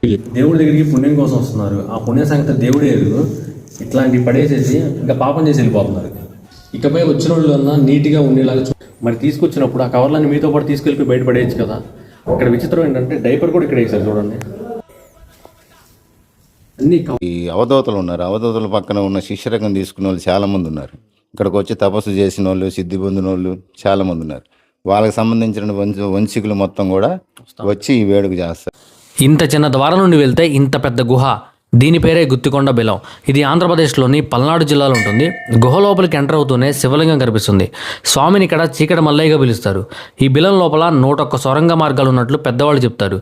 దేవుడి దగ్గరికి పుణ్యం కోసం వస్తున్నారు. ఆ పుణ్య సంగతి దేవుడే ఎరుగు. ఇట్లాంటివి పడేసేసి ఇంకా పాపం చేసి వెళ్ళిపోతున్నారు. ఇకపై వచ్చిన వాళ్ళు అన్నా నీట్గా ఉండేలాగా మరి తీసుకొచ్చినప్పుడు ఆ కవర్లన్నీ మీతో పాటు తీసుకెళ్ళి బయట పడేయచ్చు కదా. ఇక్కడ విచిత్రం ఏంటంటే డైపర్ కూడా ఇక్కడ వేసారు చూడండి. అన్ని ఈ అవధూతలు ఉన్నారు. అవధూతల పక్కన ఉన్న శిష్యరకం తీసుకున్న వాళ్ళు చాలామంది ఉన్నారు. ఇక్కడికి వచ్చి తపస్సు చేసిన వాళ్ళు, సిద్ధి పొందిన వాళ్ళు చాలామంది ఉన్నారు. వాళ్ళకి సంబంధించిన వంశీకులు మొత్తం కూడా వచ్చి ఈ వేడుక చేస్తారు. ఇంత చిన్న ద్వారం నుండి వెళ్తే ఇంత పెద్ద గుహ, దీని పేరే గుత్తికొండ బిలం. ఇది ఆంధ్రప్రదేశ్లోని పల్నాడు జిల్లాలో ఉంటుంది. గుహ లోపలికి ఎంటర్ అవుతూనే శివలింగం కనిపిస్తుంది. స్వామిని ఇక్కడ చీకటి మల్లయ్యగా పిలుస్తారు. ఈ బిలం లోపల 101 సొరంగ మార్గాలు ఉన్నట్లు పెద్దవాళ్ళు చెప్తారు.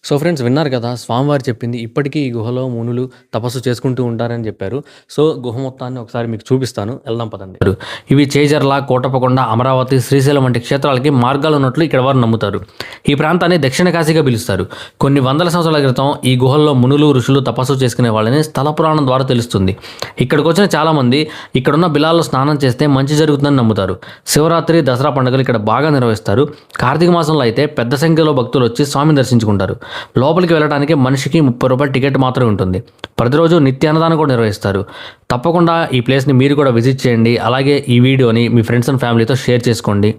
సో ఫ్రెండ్స్, విన్నారు కదా స్వామివారు చెప్పింది. ఇప్పటికీ ఈ గుహలో మునులు తపస్సు చేసుకుంటూ ఉంటారని చెప్పారు. సో గుహ మొత్తాన్ని ఒకసారి మీకు చూపిస్తాను, వెళ్దాం పదండి. ఇవి చేజర్ల, కోటప్పకొండ, అమరావతి, శ్రీశైలం వంటి క్షేత్రాలకి మార్గాలు ఉన్నట్లు ఇక్కడ వారు నమ్ముతారు. ఈ ప్రాంతాన్ని దక్షిణ కాశీగా పిలుస్తారు. కొన్ని వందల సంవత్సరాల క్రితం ఈ గుహల్లో మునులు, ఋషులు తపస్సు చేసుకునే వాళ్ళని స్థల పురాణం ద్వారా తెలుస్తుంది. ఇక్కడికి వచ్చిన చాలామంది ఇక్కడున్న బిలాల్లో స్నానం చేస్తే మంచి జరుగుతుందని నమ్ముతారు. శివరాత్రి, దసరా పండుగలు ఇక్కడ బాగా నిర్వహిస్తారు. కార్తీక మాసంలో అయితే పెద్ద సంఖ్యలో భక్తులు వచ్చి స్వామిని దర్శించుకుంటారు. లోపలికి వెళ్ళడానికి మనిషికి 30 రూపాయల టికెట్ మాత్రమే ఉంటుంది. ప్రతిరోజు నిత్యాన్నదానం కూడా నిర్వహిస్తారు. తప్పకుండా ఈ ప్లేస్ని మీరు కూడా విజిట్ చేయండి. అలాగే ఈ వీడియోని మీ ఫ్రెండ్స్ అండ్ ఫ్యామిలీతో షేర్ చేసుకోండి.